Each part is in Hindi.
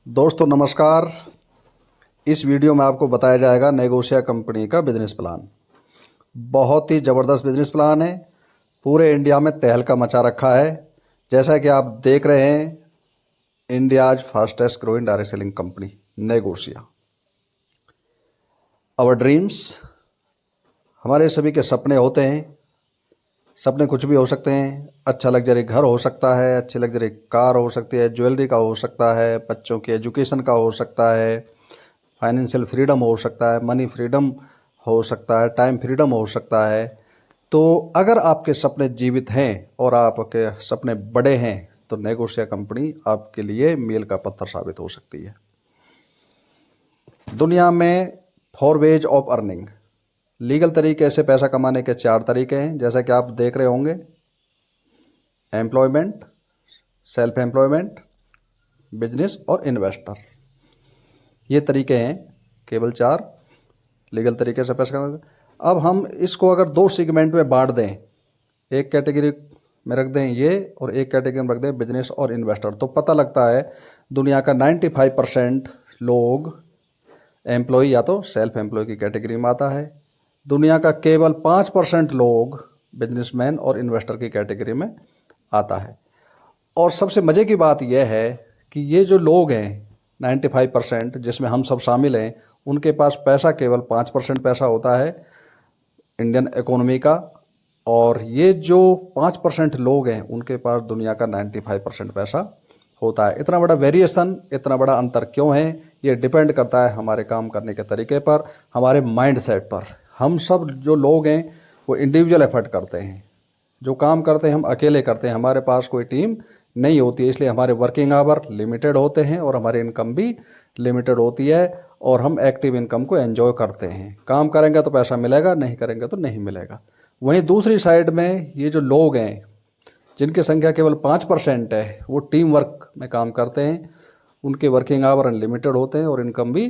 दोस्तों नमस्कार। इस वीडियो में आपको बताया जाएगा नेगोशिया कंपनी का बिजनेस प्लान। बहुत ही ज़बरदस्त बिजनेस प्लान है। पूरे इंडिया में तहलका मचा रखा है। जैसा कि आप देख रहे हैं, India's fastest growing direct selling company Negosia. Our dreams, हमारे सभी के सपने होते हैं। सपने कुछ भी हो सकते हैं। अच्छा लग्जरी घर हो सकता है, अच्छी लग्जरी कार हो सकती है, ज्वेलरी का हो सकता है, बच्चों की एजुकेशन का हो सकता है, फाइनेंशियल फ्रीडम हो सकता है, मनी फ्रीडम हो सकता है, टाइम फ्रीडम हो सकता है। तो अगर आपके सपने जीवित हैं और आपके सपने बड़े हैं तो नेगोशिया कंपनी आपके लिए मील का पत्थर साबित हो सकती है। दुनिया में 4 वेज ऑफ अर्निंग, लीगल तरीके से पैसा कमाने के 4 तरीके हैं, जैसा कि आप देख रहे होंगे। एम्प्लॉयमेंट, सेल्फ एम्प्लॉयमेंट, बिजनेस और इन्वेस्टर। ये तरीके हैं, केवल 4 लीगल तरीके से पैसा कमाने। अब हम इसको अगर 2 सेगमेंट में बांट दें, एक कैटेगरी में रख दें ये और एक कैटेगरी में रख दें बिजनेस और इन्वेस्टर, तो पता लगता है दुनिया का 95% लोग एम्प्लॉय या तो सेल्फ एम्प्लॉय की कैटेगरी में आता है। दुनिया का केवल 5% लोग बिजनेसमैन और इन्वेस्टर की कैटेगरी में आता है। और सबसे मज़े की बात यह है कि ये जो लोग हैं 95%, जिसमें हम सब शामिल हैं, उनके पास पैसा केवल 5% पैसा होता है इंडियन इकोनॉमी का। और ये जो 5% लोग हैं उनके पास दुनिया का 95% पैसा होता है। इतना बड़ा वेरिएशन, इतना बड़ा अंतर क्यों है? ये डिपेंड करता है हमारे काम करने के तरीके पर, हमारे माइंड सेट पर। हम सब जो लोग हैं वो इंडिविजुअल एफर्ट करते हैं। जो काम करते हैं हम अकेले करते हैं, हमारे पास कोई टीम नहीं होती है। इसलिए हमारे वर्किंग आवर लिमिटेड होते हैं और हमारी इनकम भी लिमिटेड होती है। और हम एक्टिव इनकम को एंजॉय करते हैं। काम करेंगे तो पैसा मिलेगा, नहीं करेंगे तो नहीं मिलेगा। वहीं दूसरी साइड में ये जो लोग हैं जिनकी संख्या केवल 5% है, वो टीम वर्क में काम करते हैं। उनके वर्किंग आवर अनलिमिटेड होते हैं और इनकम भी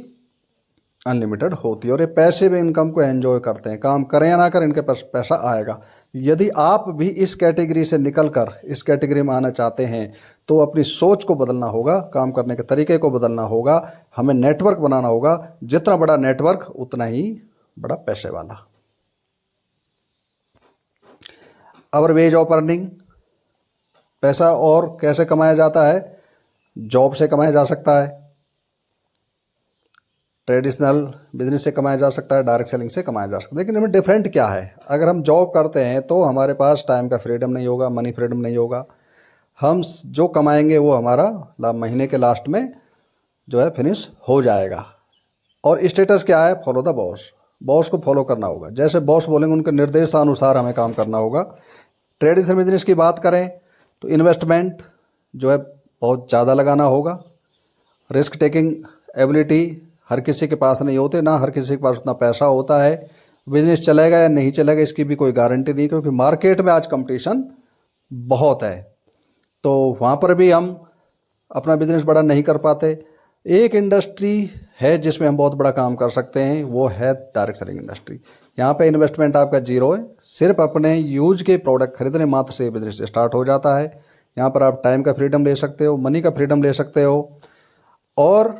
अनलिमिटेड होती है। और ये पैसे भी इनकम को एंजॉय करते हैं। काम करें या ना करें, इनके पास पैसा आएगा। यदि आप भी इस कैटेगरी से निकलकर इस कैटेगरी में आना चाहते हैं तो अपनी सोच को बदलना होगा, काम करने के तरीके को बदलना होगा। हमें नेटवर्क बनाना होगा। जितना बड़ा नेटवर्क उतना ही बड़ा पैसे वाला। अवर वेज ऑफ अर्निंग, पैसा और कैसे कमाया जाता है? जॉब से कमाया जा सकता है, ट्रेडिशनल बिजनेस से कमाया जा सकता है, डायरेक्ट सेलिंग से कमाया जा सकता है। लेकिन इनमें डिफरेंट क्या है? अगर हम जॉब करते हैं तो हमारे पास टाइम का फ्रीडम नहीं होगा, मनी फ्रीडम नहीं होगा। हम जो कमाएंगे वो हमारा महीने के लास्ट में जो है फिनिश हो जाएगा। और स्टेटस क्या है? Follow the boss. बॉस को फॉलो करना होगा। जैसे बॉस बोलेंगे उनके निर्देशानुसार हमें काम करना होगा। ट्रेडिशनल बिजनेस की बात करें तो इन्वेस्टमेंट जो है बहुत ज़्यादा लगाना होगा। रिस्क टेकिंग एबिलिटी हर किसी के पास नहीं होते, ना हर किसी के पास उतना पैसा होता है। बिजनेस चलेगा या नहीं चलेगा इसकी भी कोई गारंटी नहीं, क्योंकि मार्केट में आज कंपटीशन बहुत है। तो वहाँ पर भी हम अपना बिजनेस बड़ा नहीं कर पाते। एक इंडस्ट्री है जिसमें हम बहुत बड़ा काम कर सकते हैं, वो है डायरेक्ट सेलिंग इंडस्ट्री। यहाँ पे इन्वेस्टमेंट आपका जीरो है। सिर्फ अपने यूज के प्रोडक्ट खरीदने मात्र से बिजनेस स्टार्ट हो जाता है। यहाँ पर आप टाइम का फ्रीडम ले सकते हो, मनी का फ्रीडम ले सकते हो। और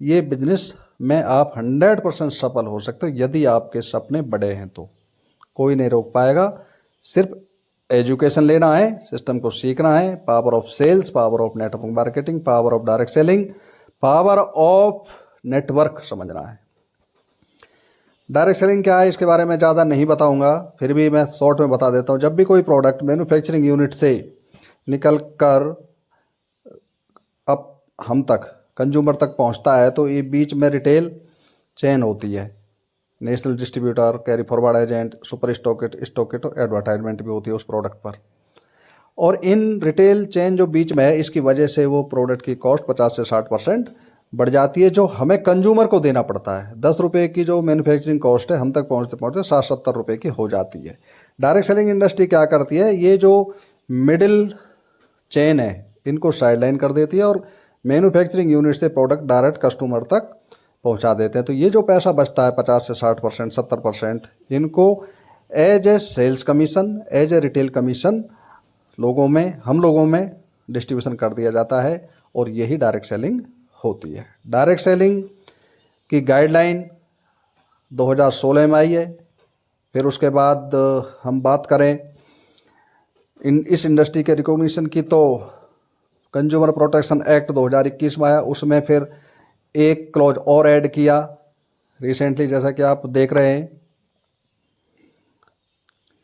ये बिजनेस में आप 100% सफल हो सकते हो यदि आपके सपने बड़े हैं। तो कोई नहीं रोक पाएगा। सिर्फ एजुकेशन लेना है, सिस्टम को सीखना है। Power of sales, power of network marketing, power of direct selling, power of network समझना है। डायरेक्ट सेलिंग क्या है इसके बारे में ज़्यादा नहीं बताऊंगा, फिर भी मैं शॉर्ट में बता देता हूँ। जब भी कोई प्रोडक्ट मैन्युफैक्चरिंग यूनिट से निकल कर अब हम तक कंज्यूमर तक पहुंचता है तो ये बीच में रिटेल चेन होती है। National distributor, carry forward agent, super stockist और एडवर्टाइजमेंट भी होती है उस प्रोडक्ट पर। और इन रिटेल चेन जो बीच में है, इसकी वजह से वो प्रोडक्ट की कॉस्ट 50 से 60% बढ़ जाती है, जो हमें कंज्यूमर को देना पड़ता है। 10 रुपये की जो मैन्युफैक्चरिंग कॉस्ट है, हम तक पहुँचते पहुँचते 60-70 रुपये की हो जाती है। डायरेक्ट सेलिंग इंडस्ट्री क्या करती है? ये जो मिडिल चेन है इनको साइडलाइन कर देती है और मैन्युफैक्चरिंग यूनिट से प्रोडक्ट डायरेक्ट कस्टमर तक पहुंचा देते हैं। तो ये जो पैसा बचता है 50 से 60%, 70%, इनको as a sales commission, as a retail commission हम लोगों में डिस्ट्रीब्यूशन कर दिया जाता है। और यही डायरेक्ट सेलिंग होती है। डायरेक्ट सेलिंग की गाइडलाइन 2016 में आई है। फिर उसके बाद हम बात करें इस इंडस्ट्री के रिकॉग्निशन की, तो कंज्यूमर प्रोटेक्शन एक्ट 2021 में आया। उसमें फिर एक क्लॉज और ऐड किया रिसेंटली, जैसा कि आप देख रहे हैं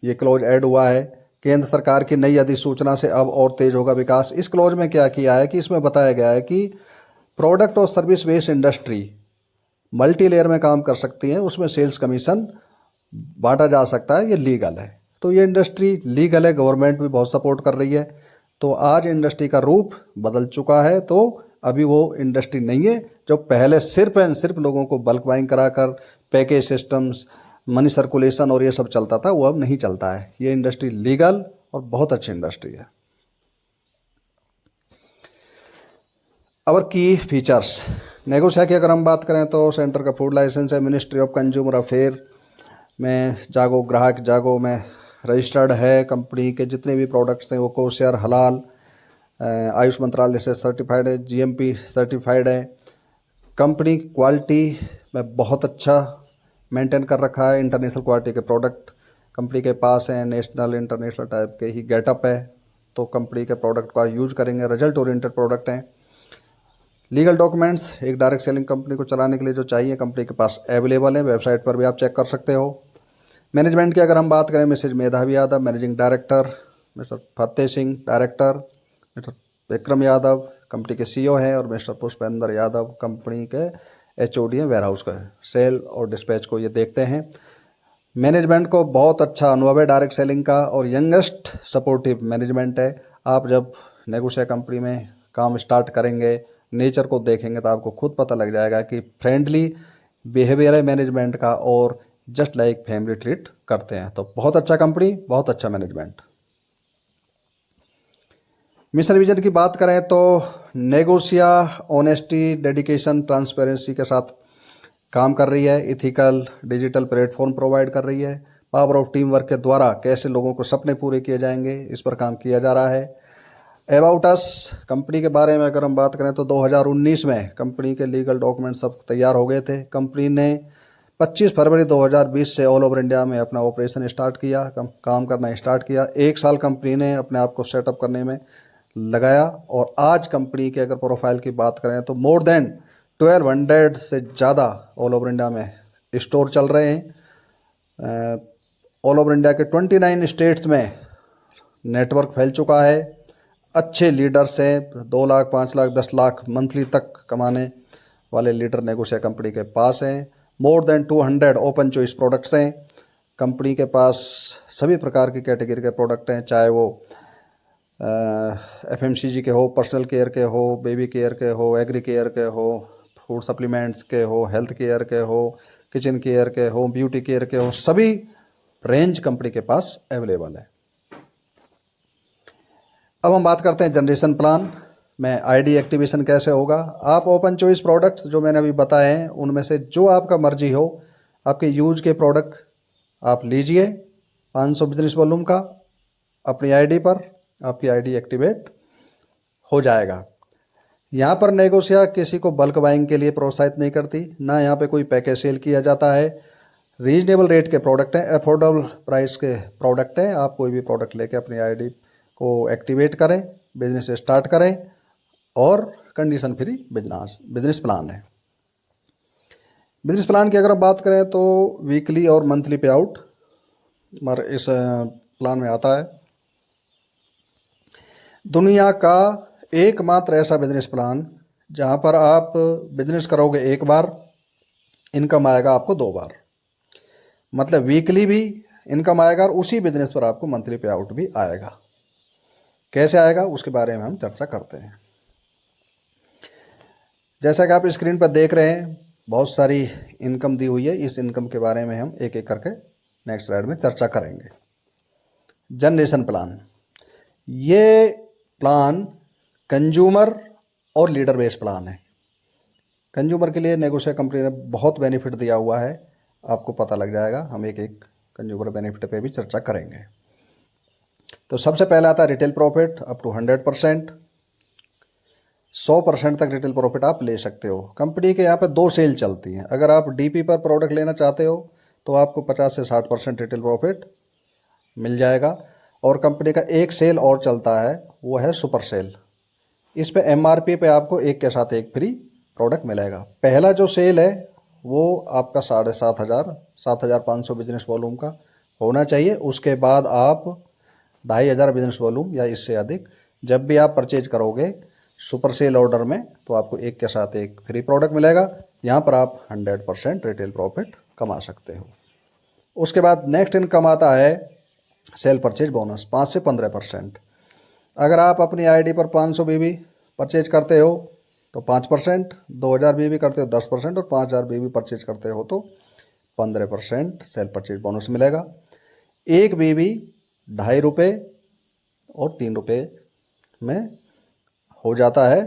ये क्लॉज ऐड हुआ है। केंद्र सरकार की नई अधिसूचना से अब और तेज होगा विकास। इस क्लॉज में क्या किया है कि इसमें बताया गया है कि प्रोडक्ट और service based industry multi layer में काम कर सकती हैं, उसमें सेल्स कमीशन बांटा जा सकता है, ये लीगल है। तो ये इंडस्ट्री लीगल है, गवर्नमेंट भी बहुत सपोर्ट कर रही है। तो आज इंडस्ट्री का रूप बदल चुका है। तो अभी वो इंडस्ट्री नहीं है जो पहले सिर्फ एंड सिर्फ लोगों को बल्क बाइंग कराकर पैकेज सिस्टम्स, मनी सर्कुलेशन और ये सब चलता था, वो अब नहीं चलता है। ये इंडस्ट्री लीगल और बहुत अच्छी इंडस्ट्री है। और की फीचर्स नेगोशिया की अगर हम बात करें तो सेंटर का फूड लाइसेंस है, मिनिस्ट्री ऑफ कंज्यूमर अफेयर में जागो, ग्राहक जागो में रजिस्टर्ड है। कंपनी के जितने भी प्रोडक्ट्स हैं वो कोशियर, हलाल, आयुष मंत्रालय से सर्टिफाइड है, जीएमपी सर्टिफाइड है। कंपनी क्वालिटी में बहुत अच्छा मेंटेन कर रखा है। इंटरनेशनल क्वालिटी के प्रोडक्ट कंपनी के पास हैं, नेशनल इंटरनेशनल टाइप के ही गेटअप है। तो कंपनी के प्रोडक्ट का यूज करेंगे, रिजल्ट ओरिएंटेड प्रोडक्ट हैं। लीगल डॉक्यूमेंट्स एक डायरेक्ट सेलिंग कंपनी को चलाने के लिए जो चाहिए कंपनी के पास अवेलेबल है, वेबसाइट पर भी आप चेक कर सकते हो। मैनेजमेंट की अगर हम बात करें, Mrs Medhavi Yadav managing director, mister Fateh Singh director, mister Vikram Yadav company के सीईओ हैं, और मिस्टर पुष्पेंद्र यादव कंपनी के एचओडी हैं, वेयर हाउस का सेल और डिस्पैच को ये देखते हैं। मैनेजमेंट को बहुत अच्छा अनुभव है डायरेक्ट सेलिंग का, और यंगेस्ट सपोर्टिव मैनेजमेंट है। आप जब नेगोशिया कंपनी में काम स्टार्ट करेंगे, नेचर को देखेंगे तो आपको खुद पता लग जाएगा कि फ्रेंडली बिहेवियर है मैनेजमेंट का, और जस्ट लाइक फैमिली ट्रीट करते हैं। तो बहुत अच्छा कंपनी, बहुत अच्छा मैनेजमेंट। मिशन विजन की बात करें तो नेगोशिया ऑनेस्टी, डेडिकेशन, ट्रांसपेरेंसी के साथ काम कर रही है। इथिकल डिजिटल प्लेटफॉर्म प्रोवाइड कर रही है। पावर ऑफ टीम वर्क के द्वारा कैसे लोगों को सपने पूरे किए जाएंगे, इस पर काम किया जा रहा है। अबाउट अस कंपनी के बारे में अगर हम बात करें तो 2019 में कंपनी के लीगल डॉक्यूमेंट सब तैयार हो गए थे। कंपनी ने 25 फरवरी 2020 से ऑल ओवर इंडिया में अपना ऑपरेशन स्टार्ट किया, काम करना स्टार्ट किया। 1 साल कंपनी ने अपने आप को सेटअप करने में लगाया, और आज कंपनी के अगर प्रोफाइल की बात करें तो मोर देन 1200 से ज़्यादा ऑल ओवर इंडिया में स्टोर चल रहे हैं। ऑल ओवर इंडिया के 29 स्टेट्स में नेटवर्क फैल चुका है। अच्छे लीडर्स हैं, 2 लाख, 5 लाख, 10 लाख मंथली तक कमाने वाले लीडर नेगोशिया कंपनी के पास हैं। More than 200 open choice products हैं। कंपनी के पास सभी प्रकार की कैटेगरी के प्रोडक्ट हैं, चाहे वो एफएमसीजी के हो, पर्सनल केयर के हो, बेबी केयर के हो, एग्री केयर के हो, फूड सप्लीमेंट्स के हो, हेल्थ केयर के हो, किचन केयर के हो, ब्यूटी केयर के हो, सभी रेंज कंपनी के पास अवेलेबल है। अब हम बात करते हैं जनरेशन प्लान में आईडी एक्टिवेशन कैसे होगा। आप ओपन चॉइस प्रोडक्ट्स जो मैंने अभी बताए हैं उनमें से जो आपका मर्जी हो, आपके यूज के प्रोडक्ट आप लीजिए। 500 बिजनेस वॉल्यूम का अपनी आईडी पर आपकी आईडी एक्टिवेट हो जाएगा। यहाँ पर नेगोशिया किसी को बल्क बाइंग के लिए प्रोत्साहित नहीं करती, ना यहाँ पे कोई पैकेज सेल किया जाता है। रीजनेबल रेट के प्रोडक्ट हैं, अफोर्डेबल प्राइस के प्रोडक्ट हैं। आप कोई भी प्रोडक्ट लेके अपनी आईडी को एक्टिवेट करें, बिजनेस स्टार्ट करें, और कंडीशन फ्री बिजनेस प्लान है। बिजनेस प्लान की अगर आप बात करें तो वीकली और मंथली पे आउट इस प्लान में आता है। दुनिया का एकमात्र ऐसा बिजनेस प्लान जहां पर आप बिजनेस करोगे एक बार, इनकम आएगा आपको 2 बार। मतलब वीकली भी इनकम आएगा और उसी बिजनेस पर आपको मंथली पे आउट भी आएगा। कैसे आएगा उसके बारे में हम चर्चा करते हैं। जैसा कि आप स्क्रीन पर देख रहे हैं, बहुत सारी इनकम दी हुई है। इस इनकम के बारे में हम एक एक करके नेक्स्ट स्लाइड में चर्चा करेंगे। जनरेशन प्लान, ये प्लान कंज्यूमर और लीडर बेस्ड प्लान है। कंज्यूमर के लिए नेगोशिया कंपनी ने बहुत बेनिफिट दिया हुआ है, आपको पता लग जाएगा। हम एक एक कंज्यूमर बेनिफिट पे भी चर्चा करेंगे। तो सबसे पहला आता है रिटेल प्रॉफिट अप टू 100%। 100% तक रिटेल प्रॉफिट आप ले सकते हो। कंपनी के यहाँ पे 2 सेल चलती हैं। अगर आप डीपी पर प्रोडक्ट लेना चाहते हो तो आपको 50 से 60% रिटेल प्रॉफिट मिल जाएगा। और कंपनी का एक सेल और चलता है, वो है सुपर सेल। इस पे एमआरपी पे आपको एक के साथ एक फ्री प्रोडक्ट मिलेगा। पहला जो सेल है वो आपका 7,500 बिजनेस वॉल्यूम का होना चाहिए। उसके बाद आप 2,500 बिजनेस वॉल्यूम या इससे अधिक जब भी आप परचेज करोगे सुपर सेल ऑर्डर में, तो आपको एक के साथ एक फ्री प्रोडक्ट मिलेगा। यहाँ पर आप 100% रिटेल प्रॉफिट कमा सकते हो। उसके बाद नेक्स्ट इनकम आता है सेल परचेज बोनस 5 से 15%। अगर आप अपनी आईडी पर 500 बीबी परचेज करते हो तो 5%, 2,000 बीबी करते हो 10% और 5,000 बीबी परचेज करते हो तो 15% सेल परचेज बोनस मिलेगा। एक बीबी 2.5 रुपये और 3 रुपये में हो जाता है।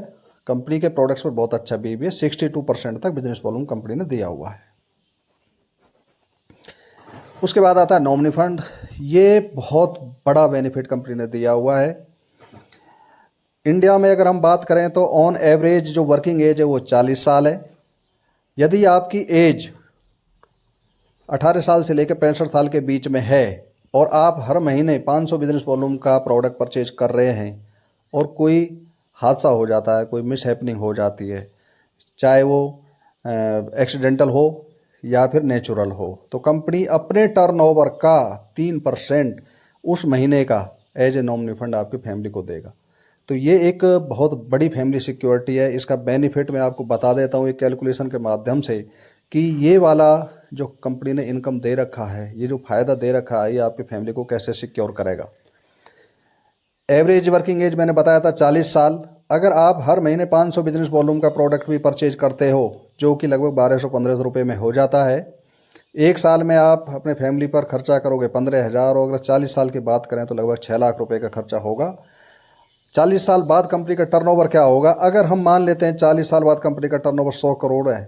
कंपनी के प्रोडक्ट्स पर बहुत अच्छा बीबी है, 62% तक बिजनेस वॉल्यूम कंपनी ने दिया हुआ है। उसके बाद आता है नॉमिनी फंड। ये बहुत बड़ा बेनिफिट कंपनी ने दिया हुआ है। इंडिया में अगर हम बात करें तो ऑन एवरेज जो वर्किंग एज है वो 40 साल है। यदि आपकी एज 18 साल से लेकर 65 साल के बीच में है और आप हर महीने 500 बिजनेस वॉल्यूम का प्रोडक्ट परचेज कर रहे हैं और कोई हादसा हो जाता है, कोई मिस हैपनिंग हो जाती है, चाहे वो एक्सीडेंटल हो या फिर नेचुरल हो, तो कंपनी अपने टर्नओवर का 3% उस महीने का एज ए नॉमिनी फंड आपकी फैमिली को देगा। तो ये एक बहुत बड़ी फैमिली सिक्योरिटी है। इसका बेनिफिट मैं आपको बता देता हूँ एक कैलकुलेशन के माध्यम से कि ये वाला जो कंपनी ने इनकम दे रखा है, ये जो फ़ायदा दे रखा है, ये आपकी फैमिली को कैसे सिक्योर करेगा। एवरेज वर्किंग एज मैंने बताया था 40 साल। अगर आप हर महीने 500 बिजनेस वॉल्यूम का प्रोडक्ट भी परचेज करते हो जो कि लगभग 1200-1500 रुपये में हो जाता है, एक साल में आप अपने फैमिली पर खर्चा करोगे 15,000 और अगर 40 साल की बात करें तो लगभग 6 लाख रुपए का खर्चा होगा। 40 साल बाद कंपनी का टर्नओवर क्या होगा? अगर हम मान लेते हैं 40 साल बाद कंपनी का टर्नओवर 100 करोड़ है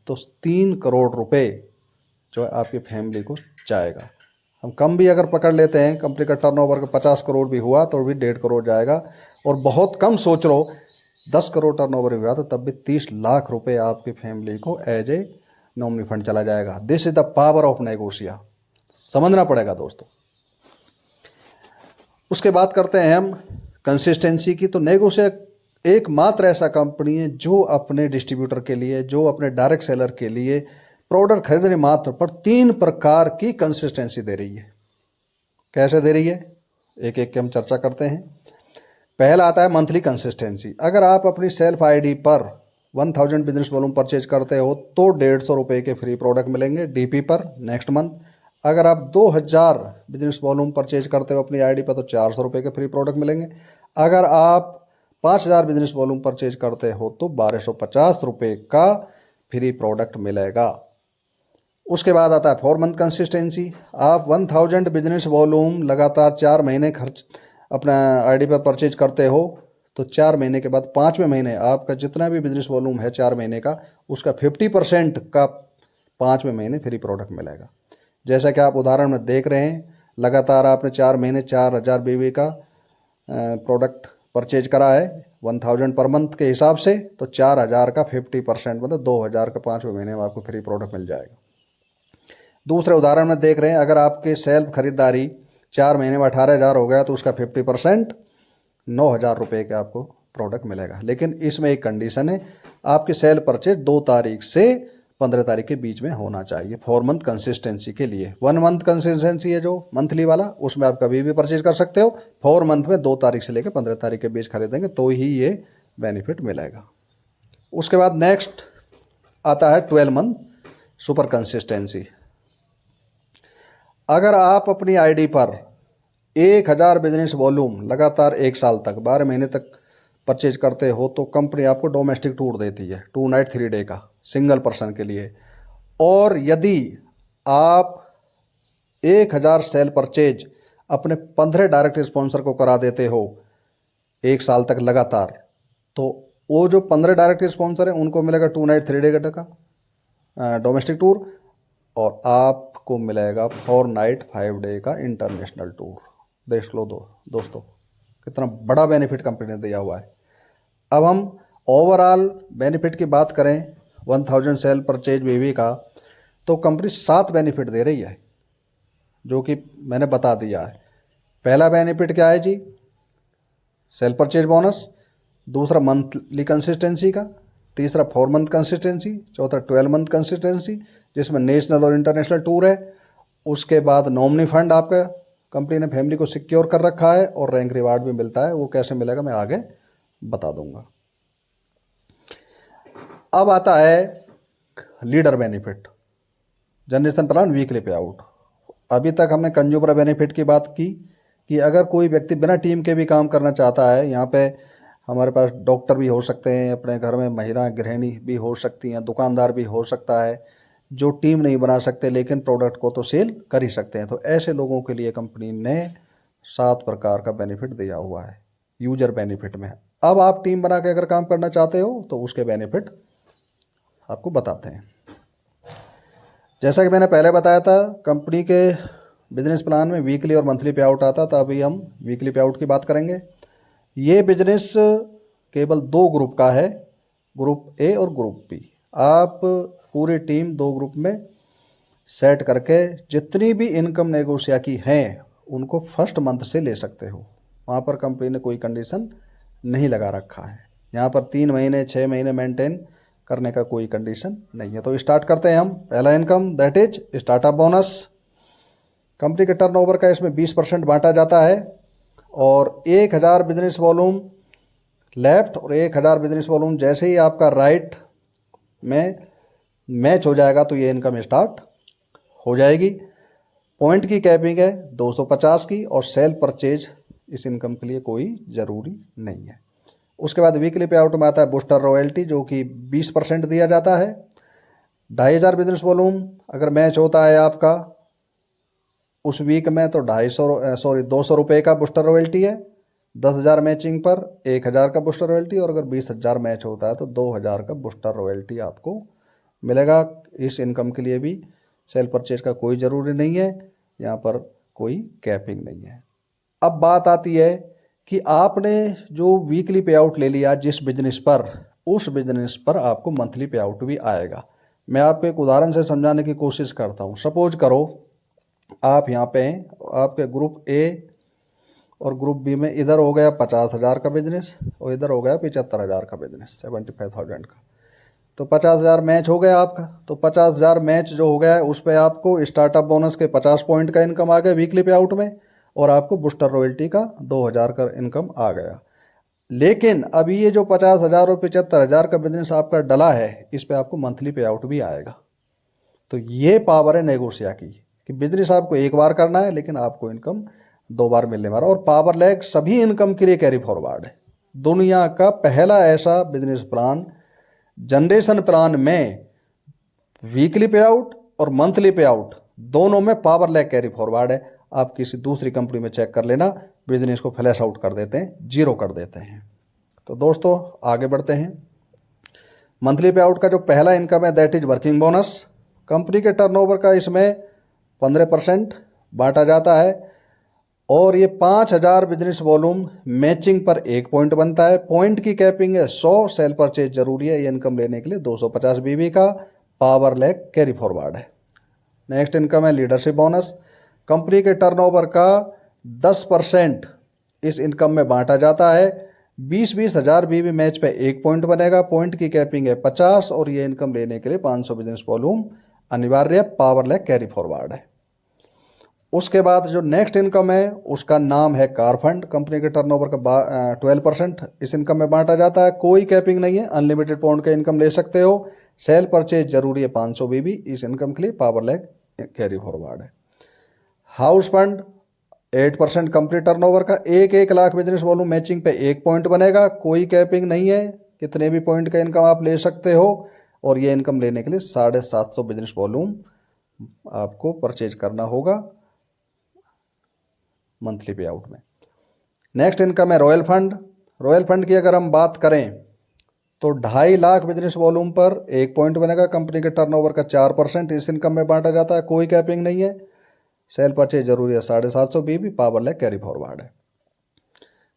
तो 3 करोड़ रुपए जो है आपकी फैमिली को जाएगा। हम कम भी अगर पकड़ लेते हैं, कंपनी का टर्नओवर 50 करोड़ भी हुआ तो भी 1.5 करोड़ जाएगा। और बहुत कम सोच लो 10 करोड़ टर्नओवर हुआ तो तब भी 30 लाख रुपए आपकी फैमिली को एज ए नॉमिनी फंड चला जाएगा। This is the power of Negosia, समझना पड़ेगा दोस्तों। उसके बाद करते हैं हम कंसिस्टेंसी की। तो नेगोशिया एकमात्र ऐसा कंपनी है जो अपने डिस्ट्रीब्यूटर के लिए, जो अपने डायरेक्ट सेलर के लिए प्रोडक्ट खरीदने मात्र पर 3 प्रकार की कंसिस्टेंसी दे रही है। कैसे दे रही है, एक एक की हम चर्चा करते हैं। पहला आता है मंथली कंसिस्टेंसी। अगर आप अपनी सेल्फ आईडी पर 1000 बिजनेस वॉल्यूम परचेज करते हो तो 150 रुपये के फ्री प्रोडक्ट मिलेंगे डीपी पर नेक्स्ट मंथ। अगर आप 2000 बिजनेस वॉल्यूम परचेज करते हो अपनी आईडी पर तो 400 रुपये के फ्री प्रोडक्ट मिलेंगे। अगर आप 5000 बिजनेस वॉल्यूम परचेज करते हो तो 1250 रुपये का फ्री प्रोडक्ट मिलेगा। उसके बाद आता है 4 मंथ कंसिस्टेंसी। आप 1000 बिजनेस वॉल्यूम लगातार 4 महीने खर्च अपना आईडी पर परचेज करते हो तो 4 महीने के बाद 5वें महीने आपका जितना भी बिजनेस वॉल्यूम है 4 महीने का, उसका 50% का 5वें महीने फ्री प्रोडक्ट मिलेगा। जैसा कि आप उदाहरण में देख रहे हैं, लगातार आपने 4 महीने 4000 बीवी का प्रोडक्ट परचेज करा है 1000 पर मंथ के हिसाब से, तो 4000 का 50% मतलब 2000 का 5वें महीने में आपको फ्री प्रोडक्ट मिल जाएगा। दूसरे उदाहरण में देख रहे हैं, अगर आपके सेल्फ खरीदारी 4 महीने में 18,000 हो गया तो उसका 50% 9,000 रुपये का आपको प्रोडक्ट मिलेगा। लेकिन इसमें एक कंडीशन है, आपकी सेल परचेज 2 तारीख से 15 तारीख के बीच में होना चाहिए 4 मंथ कंसिस्टेंसी के लिए। 1 मंथ कंसिस्टेंसी है जो मंथली वाला, उसमें आप कभी भी परचेज कर सकते हो। 4 मंथ में 2 तारीख से लेकर 15 तारीख के बीच खरीदेंगे तो ही ये बेनिफिट मिलेगा। उसके बाद नेक्स्ट आता है 12 मंथ सुपर कंसिस्टेंसी। अगर आप अपनी आईडी पर 1000 बिजनेस वॉल्यूम लगातार 1 साल तक 12 महीने तक परचेज करते हो तो कंपनी आपको डोमेस्टिक टूर देती है 2 नाइट 3 डे का सिंगल पर्सन के लिए। और यदि आप 1000 सेल परचेज अपने 15 डायरेक्ट स्पॉन्सर को करा देते हो 1 साल तक लगातार, तो वो जो 15 डायरेक्ट स्पॉन्सर हैं उनको मिलेगा 2 नाइट 3 डे का डोमेस्टिक टूर और आपको मिलेगा 4 नाइट 5 डे का इंटरनेशनल टूर। देख लो दोस्तों कितना बड़ा बेनिफिट कंपनी ने दिया हुआ है। अब हम ओवरऑल बेनिफिट की बात करें 1000 सेल परचेज बीवी का, तो कंपनी 7 बेनिफिट दे रही है, जो कि मैंने बता दिया है। पहला बेनिफिट क्या है जी, सेल परचेज बोनस। दूसरा मंथली कंसिस्टेंसी का। तीसरा 4 मंथ कंसिस्टेंसी। चौथा 12 मंथ कंसिस्टेंसी, जिसमें नेशनल और इंटरनेशनल टूर है। उसके बाद नॉमिनी फंड आपका कंपनी ने फैमिली को सिक्योर कर रखा है, और रैंक रिवार्ड भी मिलता है। वो कैसे मिलेगा मैं आगे बता दूंगा। अब आता है leader benefit, generation plan weekly पे आउट। अभी तक हमने कंज्यूमर बेनिफिट की बात की कि अगर कोई व्यक्ति बिना टीम के भी काम करना चाहता है, यहाँ पे हमारे पास डॉक्टर भी हो सकते हैं, अपने घर में महिला गृहिणी भी हो सकती हैं, दुकानदार भी हो सकता है, जो टीम नहीं बना सकते लेकिन प्रोडक्ट को तो सेल कर ही सकते हैं। तो ऐसे लोगों के लिए कंपनी ने 7 प्रकार का बेनिफिट दिया हुआ है यूजर बेनिफिट में। अब आप टीम बना के अगर काम करना चाहते हो तो उसके बेनिफिट आपको बताते हैं। जैसा कि मैंने पहले बताया था, कंपनी के बिजनेस प्लान में वीकली और मंथली पे आउट आता था। अभी हम वीकली पे आउट की बात करेंगे। ये बिजनेस केवल 2 ग्रुप का है, ग्रुप ए और ग्रुप बी। आप पूरी टीम 2 ग्रुप में सेट करके जितनी भी इनकम नेगोशिया की हैं उनको फर्स्ट मंथ से ले सकते हो। वहाँ पर कंपनी ने कोई कंडीशन नहीं लगा रखा है। यहाँ पर 3 महीने 6 महीने मेंटेन करने का कोई कंडीशन नहीं है। तो स्टार्ट करते हैं हम। पहला income that is startup bonus. Company के टर्नओवर का इसमें 20% बांटा जाता है, और 1000 बिजनेस वॉल्यूम लेफ्ट और 1000 बिजनेस वॉल्यूम जैसे ही आपका राइट में मैच हो जाएगा तो ये इनकम स्टार्ट हो जाएगी। पॉइंट की कैपिंग है 250 की, और सेल परचेज इस इनकम के लिए कोई ज़रूरी नहीं है। उसके बाद वीकली पे आउट में आता है बूस्टर रॉयल्टी, जो कि 20% दिया जाता है। 2500 बिजनेस वॉल्यूम अगर मैच होता है आपका उस वीक में तो 200 रुपये का बूस्टर रॉयल्टी है। 10,000 मैचिंग पर 1,000 का बूस्टर रॉयल्टी, और अगर 20,000 मैच होता है तो 2,000 का बूस्टर रॉयल्टी आपको मिलेगा। इस इनकम के लिए भी सेल परचेज का कोई ज़रूरी नहीं है, यहाँ पर कोई कैपिंग नहीं है। अब बात आती है कि आपने जो वीकली पे आउट ले लिया जिस बिजनेस पर, उस बिजनेस पर आपको मंथली पे आउट भी आएगा। मैं आपको एक उदाहरण से समझाने की कोशिश करता हूँ। सपोज करो आप यहाँ पे हैं, आपके ग्रुप ए और ग्रुप बी में इधर हो गया 50,000 का बिजनेस और इधर हो गया 75,000 का बिजनेस, 75,000 का। तो 50,000 मैच हो गया आपका। तो 50,000 मैच जो हो गया है उस पर आपको स्टार्टअप बोनस के 50 पॉइंट का इनकम आ गया वीकली पे आउट में, और आपको बूस्टर रॉयल्टी का 2,000 का इनकम आ गया। लेकिन अभी ये जो 50,000 और 75,000 का बिजनेस आपका डला है, इस पे आपको मंथली पे आउट भी आएगा। तो ये पावर है नेगोशिया की कि बिजनेस आपको एक बार करना है लेकिन आपको इनकम 2 बार मिलने वाला। और पावर लैग सभी इनकम के लिए कैरी फॉरवर्ड है। दुनिया का पहला ऐसा बिजनेस प्लान, जनरेशन प्लान में वीकली पे आउट और मंथली पे आउट दोनों में पावर लैग कैरी फॉरवर्ड है। आप किसी दूसरी कंपनी में चेक कर लेना, बिजनेस को फ्लैश आउट कर देते हैं, जीरो कर देते हैं। तो दोस्तों आगे बढ़ते हैं। मंथली पे आउट का जो पहला इनकम है that is working bonus. Company के टर्नओवर का इसमें 15% बांटा जाता है, और ये 5,000 बिजनेस वॉल्यूम मैचिंग पर 1 पॉइंट बनता है। पॉइंट की कैपिंग है 100, सेल परचेज जरूरी है ये इनकम लेने के लिए 250 बीवी का। पावर लैग कैरी फॉरवर्ड है। नेक्स्ट इनकम है लीडरशिप बोनस। कंपनी के टर्नओवर का 10% इस इनकम में बांटा जाता है। 20-20 हज़ार बीवी मैच पे 1 पॉइंट बनेगा। पॉइंट की कैपिंग है 50, और ये इनकम लेने के लिए 500 बिजनेस वॉल्यूम अनिवार्य है। पावर लैग कैरी फॉरवर्ड है। उसके बाद जो नेक्स्ट इनकम है उसका नाम है कार फंड। कंपनी के टर्नओवर का 12% इस इनकम में बांटा जाता है। कोई कैपिंग नहीं है, अनलिमिटेड पॉइंट का इनकम ले सकते हो। सेल परचेज जरूरी है 500 बीबी इस इनकम के लिए। पावर लैग कैरी फॉरवर्ड है। हाउस फंड 8% कंपनी टर्नओवर का। 1 लाख बिजनेस वॉल्यूम मैचिंग पे 1 पॉइंट बनेगा। कोई कैपिंग नहीं है, कितने भी पॉइंट का इनकम आप ले सकते हो, और ये इनकम लेने के लिए 750 बिजनेस वॉल्यूम आपको परचेज करना होगा मंथली पे आउट में। नेक्स्ट इनकम है रॉयल फंड। रॉयल फंड की अगर हम बात करें तो 2.5 लाख बिजनेस वॉल्यूम पर 1 पॉइंट बनेगा। कंपनी के टर्नओवर का 4% इस इनकम में बांटा जाता है। कोई कैपिंग नहीं है, सेल परचेज जरूरी है 750 बीबी। पावर लैग कैरी फॉरवर्ड है।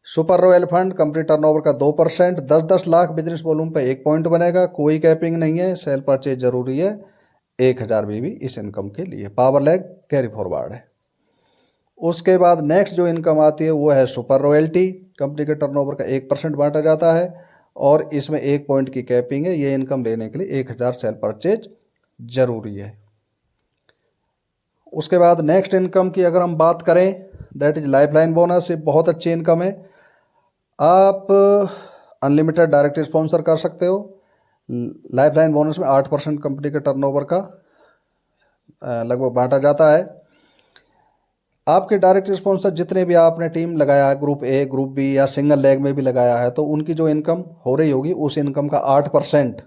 Super royal fund company turnover का 2%, 10-10 लाख बिजनेस वॉल्यूम पे 1 पॉइंट बनेगा, कोई कैपिंग नहीं है, सेल परचेज जरूरी है, 1000 बीवी इस इनकम के लिए, पावर लैग कैरी फॉरवर्ड है। उसके बाद नेक्स्ट जो इनकम आती है वो है सुपर रॉयल्टी, कंपनी के टर्नओवर का 1% बांटा जाता है और इसमें 1 पॉइंट की कैपिंग है। ये इनकम लेने के लिए 1000 सेल परचेज जरूरी है। उसके बाद नेक्स्ट इनकम की अगर हम बात करें, दैट इज लाइफलाइन बोनस। ये बहुत अच्छी इनकम है। आप अनलिमिटेड डायरेक्ट स्पॉन्सर कर सकते हो। लाइफलाइन बोनस में 8% कंपनी के टर्नओवर का लगभग बांटा जाता है। आपके डायरेक्ट स्पॉन्सर जितने भी आपने टीम लगाया है, ग्रुप ए, ग्रुप बी या सिंगल लेग में भी लगाया है, तो उनकी जो इनकम हो रही होगी उस इनकम का 8%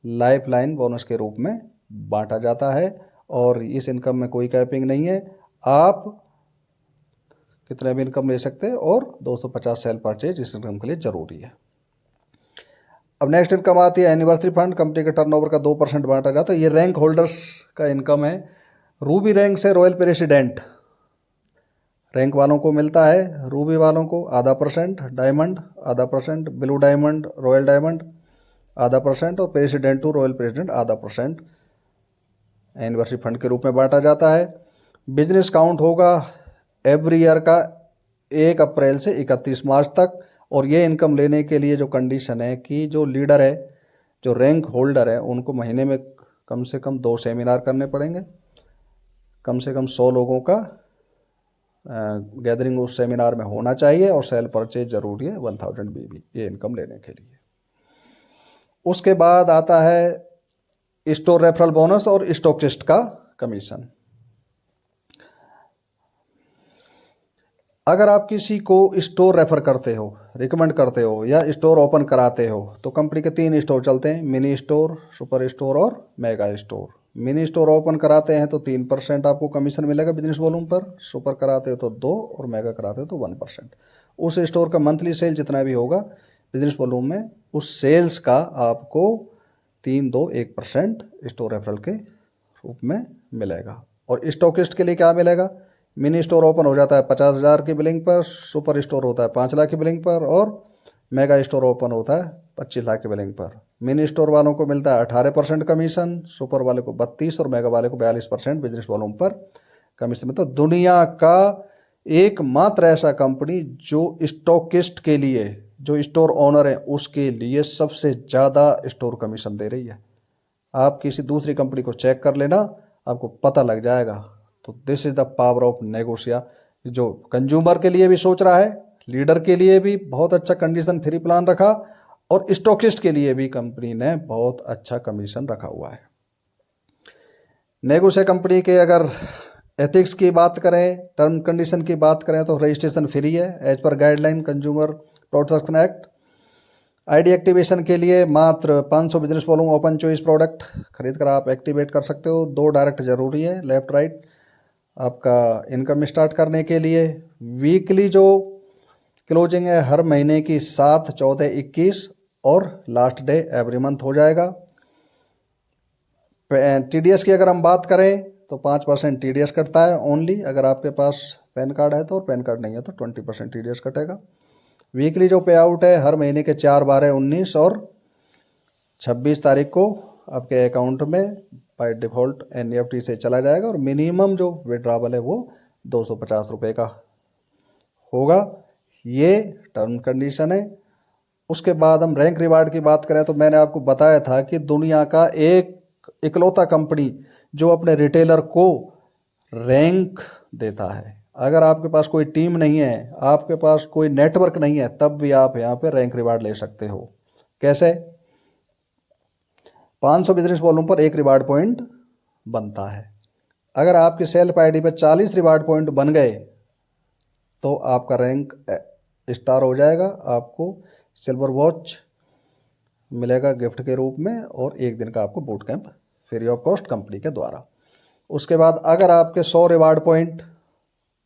लाइफलाइन बोनस के रूप में बांटा जाता है और इस इनकम में कोई कैपिंग नहीं है। आप कितने भी इनकम ले सकते हैं और 250 सेल परचेज इस इनकम के लिए जरूरी है। अब नेक्स्ट इनकम आती है एनिवर्सरी फंड, कंपनी के टर्नओवर का 2% बांटा जाता है। ये रैंक होल्डर्स का इनकम है। रूबी रैंक से रॉयल प्रेसिडेंट रैंक वालों को मिलता है, रूबी वालों को ½ diamond ½ blue diamond, royal diamond ½ और president two royal president ½ anniversary fund के रूप में बांटा जाता है। बिजनेस काउंट होगा एवरी ईयर का 1 अप्रैल से 31 मार्च तक और ये इनकम लेने के लिए जो कंडीशन है कि जो लीडर है, जो रैंक होल्डर है, उनको महीने में कम से कम 2 सेमिनार करने पड़ेंगे, कम से कम 100 लोगों का गैदरिंग उस सेमिनार में होना चाहिए और सेल परचेज जरूरी है 1000 बीबी ये इनकम लेने के लिए। उसके बाद आता है स्टोर रेफरल बोनस और स्टॉकिस्ट का कमीशन। अगर आप किसी को स्टोर रेफर करते हो, रिकमेंड करते हो या स्टोर ओपन कराते हो, तो कंपनी के 3 स्टोर चलते हैं, मिनी स्टोर, सुपर स्टोर और mega store. Mini store open कराते हैं तो 3% आपको कमीशन मिलेगा बिजनेस वॉल्यूम पर, सुपर कराते हो तो 2 और मेगा कराते हो तो 1%। उस स्टोर का मंथली सेल जितना भी होगा बिजनेस वॉल्यूम में, उस सेल्स का आपको 3-2-1% स्टोर रेफरल के रूप में मिलेगा। और स्टॉकिस्ट के लिए क्या मिलेगा? मिनी स्टोर ओपन हो जाता है 50,000 की बिलिंग पर, सुपर स्टोर होता है 5 लाख की बिलिंग पर और मेगा स्टोर ओपन होता है 25 लाख की बिलिंग पर। मिनी स्टोर वालों को मिलता है 18% कमीशन, सुपर वाले को 32 और मेगा वाले को 42% बिजनेस वॉल्यूम पर कमीशन में। तो दुनिया का एकमात्र ऐसा कंपनी जो स्टॉकिस्ट के लिए, जो स्टोर ओनर है उसके लिए सबसे ज़्यादा स्टोर कमीशन दे रही है। आप किसी दूसरी कंपनी को चेक कर लेना, आपको पता लग जाएगा। तो this is the power of Negosia, जो कंज्यूमर के लिए भी सोच रहा है, लीडर के लिए भी बहुत अच्छा कंडीशन फ्री प्लान रखा और स्टॉकिस्ट के लिए भी कंपनी ने बहुत अच्छा कमीशन रखा हुआ है। नेगोशिया कंपनी के अगर एथिक्स की बात करें, टर्म कंडीशन की बात करें, तो रजिस्ट्रेशन फ्री है as per guideline consumer protection act. ID activation के लिए मात्र 500 business volume open choice product खरीद कर आप एक्टिवेट कर सकते हो। 2 डायरेक्ट जरूरी है, लेफ्ट राइट, आपका इनकम स्टार्ट करने के लिए। वीकली जो क्लोजिंग है हर महीने की 7, 14, 21 और लास्ट डे एवरी मंथ हो जाएगा। टीडीएस की अगर हम बात करें तो 5% टीडीएस कटता है ओनली, अगर आपके पास पैन कार्ड है तो, और पैन कार्ड नहीं है तो 20% टीडीएस कटेगा। वीकली जो पे आउट है हर महीने के 4, 12, 19 और 26 तारीख को आपके अकाउंट में बाय डिफ़ॉल्ट एनईएफटी से चला जाएगा और मिनिमम जो विड्रॉवल है वो 250 रुपये का होगा। ये टर्म कंडीशन है। उसके बाद हम रैंक रिवार्ड की बात करें तो मैंने आपको बताया था कि दुनिया का एक इकलौता कंपनी जो अपने रिटेलर को रैंक देता है। अगर आपके पास कोई टीम नहीं है, आपके पास कोई नेटवर्क नहीं है, तब भी आप यहाँ पे रैंक रिवार्ड ले सकते हो। कैसे? 500 बिजनेस वॉल्यूम पर 1 रिवार्ड पॉइंट बनता है। अगर आपकी सेल्फ आईडी पे 40 रिवार्ड पॉइंट बन गए तो आपका रैंक स्टार हो जाएगा, आपको सिल्वर वॉच मिलेगा गिफ्ट के रूप में और 1 दिन का आपको boot camp free of cost company के द्वारा। उसके बाद अगर आपके 100 रिवार्ड पॉइंट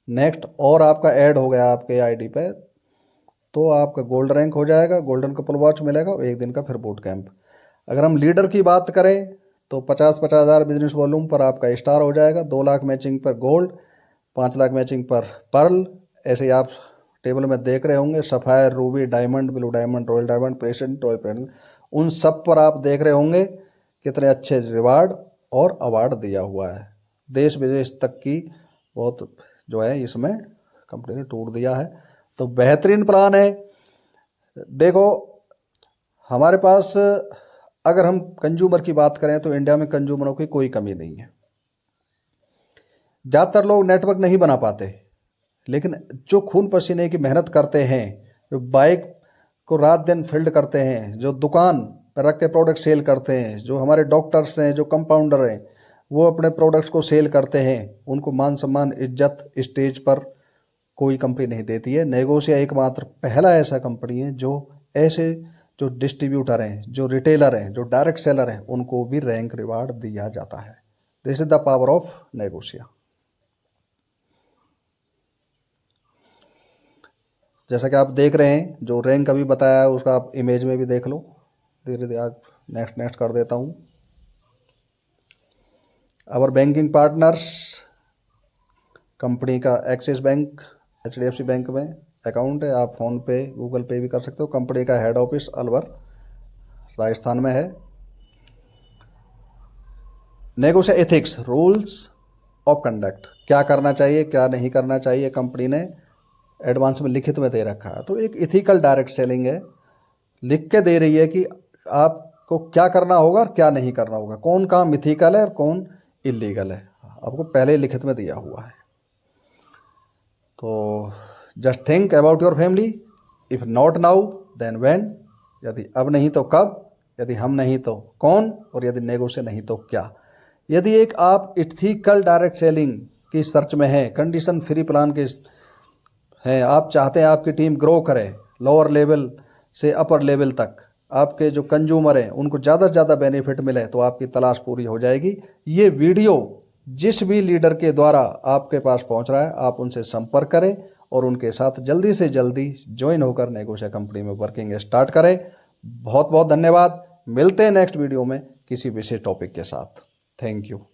नेक्स्ट और आपका ऐड हो गया आपके आईडी पे तो आपका गोल्ड रैंक हो जाएगा, गोल्डन कपल वॉच मिलेगा और 1 दिन का फिर बूट कैंप। अगर हम लीडर की बात करें तो 50-50 हज़ार बिजनेस वॉल्यूम पर आपका स्टार हो जाएगा, 2 लाख मैचिंग पर गोल्ड, 5 लाख मैचिंग पर पर्ल, ऐसे ही आप टेबल में देख रहे होंगे, sapphire, Ruby, diamond, blue diamond, royal diamond, president, royal president, उन सब पर आप देख रहे होंगे कितने अच्छे रिवार्ड और अवार्ड दिया हुआ है। देश विदेश तक की बहुत जो है इसमें कंपनी ने टूर दिया है। तो बेहतरीन प्लान है। देखो हमारे पास अगर हम कंज्यूमर की बात करें तो इंडिया में कंज्यूमरों की कोई कमी नहीं है। ज़्यादातर लोग नेटवर्क नहीं बना पाते, लेकिन जो खून पसीने की मेहनत करते हैं, जो बाइक को रात दिन फील्ड करते हैं, जो दुकान पर रख के प्रोडक्ट सेल करते हैं, जो हमारे डॉक्टर्स हैं, जो कंपाउंडर हैं, वो अपने प्रोडक्ट्स को सेल करते हैं, उनको मान सम्मान इज्जत स्टेज पर कोई कंपनी नहीं देती है। नेगोशिया एकमात्र पहला ऐसा कंपनी है जो ऐसे जो डिस्ट्रीब्यूटर हैं, जो रिटेलर हैं, जो डायरेक्ट सेलर हैं, उनको भी रैंक रिवार्ड दिया जाता है। This is the power of Negosia. जैसा कि आप देख रहे हैं, जो रैंक अभी बताया है उसका आप इमेज में भी देख लो। धीरे धीरे आप नेक्स्ट कर देता हूँ। आवर बैंकिंग पार्टनर्स, कंपनी का एक्सिस बैंक, HDFC बैंक में अकाउंट है। आप फ़ोन पे, गूगल पे भी कर सकते हो। कंपनी का हेड ऑफिस अलवर राजस्थान में है। नेगोशिया एथिक्स, रूल्स ऑफ कंडक्ट, क्या करना चाहिए क्या नहीं करना चाहिए, कंपनी ने एडवांस में लिखित में दे रखा है। तो एक इथिकल डायरेक्ट सेलिंग है, लिख के दे रही है कि आपको क्या करना होगा और क्या नहीं करना होगा, कौन काम इथिकल है और कौन इलीगल है, आपको पहले लिखित में दिया हुआ है। तो just think about your family, if not now then when, यदि अब नहीं तो कब, यदि हम नहीं तो कौन, और यदि नेगोशिएट नहीं तो क्या। यदि एक आप इथिकल डायरेक्ट सेलिंग की सर्च में है, कंडीशन फ्री प्लान के हैं, आप चाहते हैं आपकी टीम ग्रो करे, लोअर लेवल से अपर लेवल तक, आपके जो कंज्यूमर हैं उनको ज़्यादा से ज़्यादा बेनिफिट मिले, तो आपकी तलाश पूरी हो जाएगी। ये वीडियो जिस भी लीडर के द्वारा आपके पास पहुंच रहा है, आप उनसे संपर्क करें और उनके साथ जल्दी से जल्दी ज्वाइन होकर नेगोशिया कंपनी में वर्किंग स्टार्ट करें। बहुत बहुत धन्यवाद। मिलते हैं नेक्स्ट वीडियो में किसी विशेष टॉपिक के साथ। Thank you.